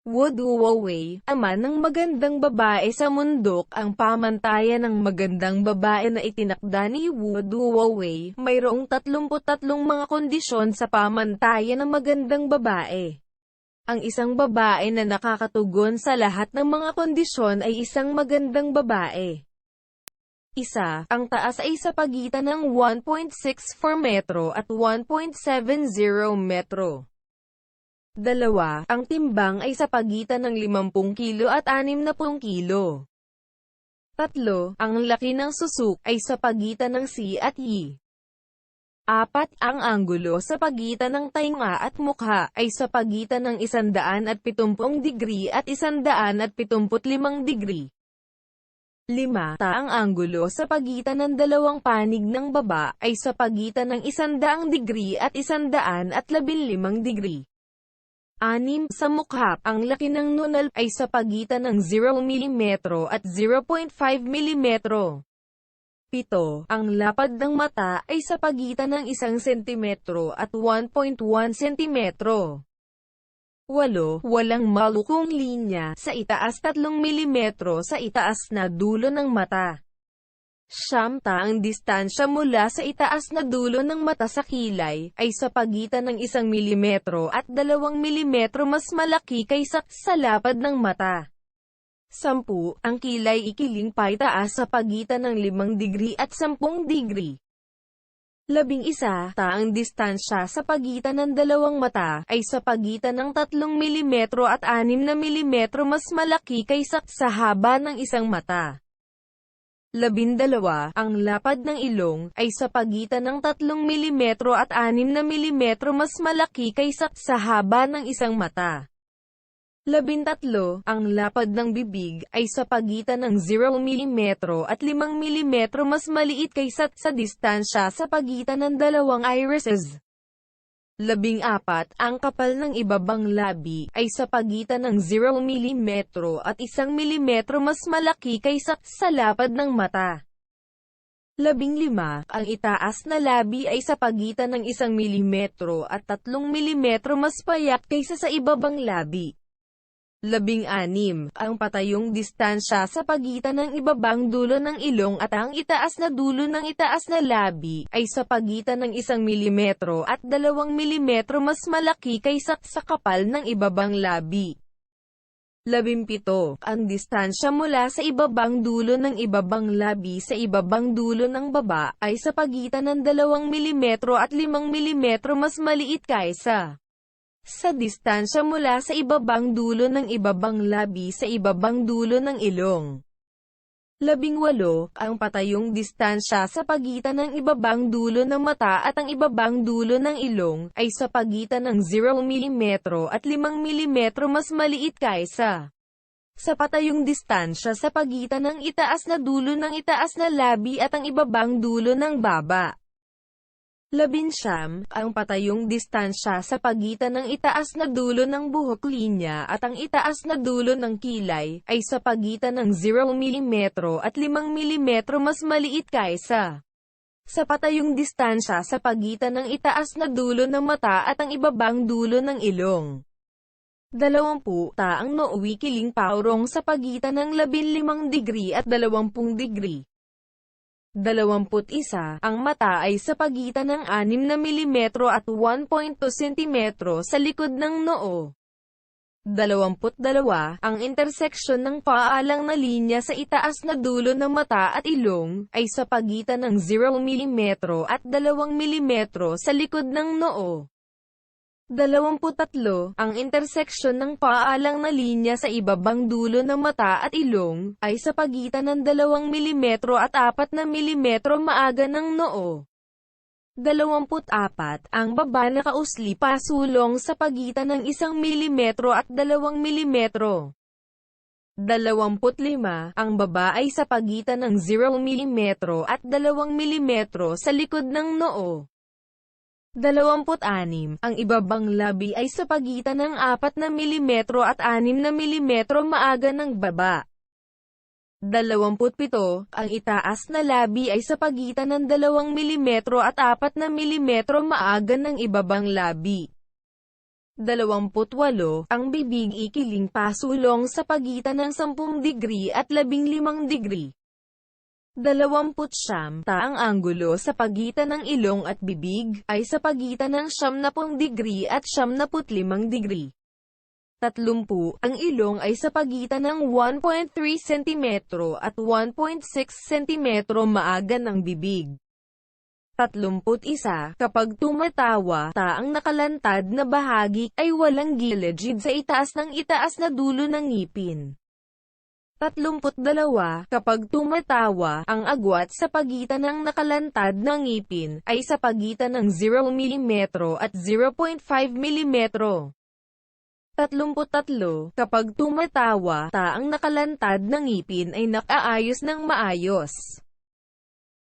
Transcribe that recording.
Wu Duowei, ama ng magandang babae sa mundok. Ang pamantayan ng magandang babae na itinakda ni Wu Duowei, mayroong 33 mga kondisyon sa pamantayan ng magandang babae. Ang isang babae na nakakatugon sa lahat ng mga kondisyon ay isang magandang babae. Isa, ang taas ay sa pagitan ng 1.64 metro at 1.70 metro. Dalawa, ang timbang ay sa pagitan ng 50 kilo at 60 kilo. Tatlo, ang laki ng susuk ay sa pagitan ng C at Y. Apat, ang anggulo sa pagitan ng tainga at mukha ay sa pagitan ng 170 degree at 175 degree. 5. Ang anggulo sa pagitan ng dalawang panig ng baba ay sa pagitan ng 100 degree at 115 degree. 6. Sa mukha, ang laki ng nunal ay sa pagitan ng 0 mm at 0.5 mm. 7. Ang lapad ng mata ay sa pagitan ng 1 cm at 1.1 cm. 8. Walang malukong linya sa itaas 3 mm sa itaas na dulo ng mata. 9. Ang distansya mula sa itaas na dulo ng mata sa kilay ay sa pagitan ng 1 mm at 2 mm mas malaki kaysa sa lapad ng mata. 10. Ang kilay ikiling paitaas sa pagitan ng 5 degree at 10 degree. 11. Ang distansya sa pagitan ng dalawang mata ay sa pagitan ng 3 mm at 6 mm mas malaki kaysa sa haba ng isang mata. 12. Ang lapad ng ilong ay sa pagitan ng 3 mm at 6 mm mas malaki kaysa sa haba ng isang mata. 13. Ang lapad ng bibig ay sa pagitan ng 0 mm at 5 mm mas maliit kaysa sa distansya sa pagitan ng dalawang irises. 14. Ang kapal ng ibabang labi ay sa pagitan ng 0 mm at 1 mm mas malaki kaysa sa lapad ng mata. 15. Ang itaas na labi ay sa pagitan ng 1 mm at 3 mm mas payak kaysa sa ibabang labi. 16. Ang patayong distansya sa pagitan ng ibabang dulo ng ilong at ang itaas na dulo ng itaas na labi ay sa pagitan ng 1 mm at 2 mm mas malaki kaysa sa kapal ng ibabang labi. 17. Ang distansya mula sa ibabang dulo ng ibabang labi sa ibabang dulo ng baba ay sa pagitan ng 2 mm at 5 mm mas maliit kaysa sa distansya mula sa ibabang dulo ng ibabang labi sa ibabang dulo ng ilong. 18. Ang patayong distansya sa pagitan ng ibabang dulo ng mata at ang ibabang dulo ng ilong ay sa pagitan ng 0 mm at 5 mm mas maliit kaysa sa patayong distansya sa pagitan ng itaas na dulo ng itaas na labi at ang ibabang dulo ng baba. 19. Ang patayong distansya sa pagitan ng itaas na dulo ng buhok linya at ang itaas na dulo ng kilay ay sa pagitan ng 0 mm at 5 mm mas maliit kaysa sa patayong distansya sa pagitan ng itaas na dulo ng mata at ang ibabang dulo ng ilong. 20. Ang noo kiling paurong sa pagitan ng 15 degree at 20 degree. 21. Ang mata ay sa pagitan ng 6 na mm at 1.2 cm sa likod ng noo. 22. Ang interseksyon ng paalang na linya sa itaas na dulo ng mata at ilong ay sa pagitan ng 0 mm at 2 mm sa likod ng noo. 23. Ang interseksyon ng paalang na linya sa ibabang dulo ng mata at ilong ay sa pagitan ng 2 mm at 4 na mm maaga ng noo. 24. Ang baba na kausli pasulong sa pagitan ng 1 mm at 2 mm. 25. Ang baba ay sa pagitan ng 0 mm at 2 mm sa likod ng noo. 26. Ang ibabang labi ay sa pagitan ng 4 na mm at 6 na mm maaga ng baba. 27. Ang itaas na labi ay sa pagitan ng 2 mm at 4 na mm maaga ng ibabang labi. 28. Ang bibig ikiling pasulong sa pagitan ng 10 degree at 15 degree. 29. Ang anggulo sa pagitan ng ilong at bibig ay sa pagitan ng 90 degree at 95 degree. 30. Ang ilong ay sa pagitan ng 1.3 cm at 1.6 cm maaga ng bibig. 31. Kapag tumatawa, ang nakalantad na bahagi ay walang gilid sa itaas na dulo ng ngipin. 32. Kapag tumatawa, ang agwat sa pagitan ng nakalantad na ngipin ay sa pagitan ng 0 mm at 0.5 mm. 33. Kapag tumatawa, ang nakalantad na ngipin ay nakaayos ng maayos.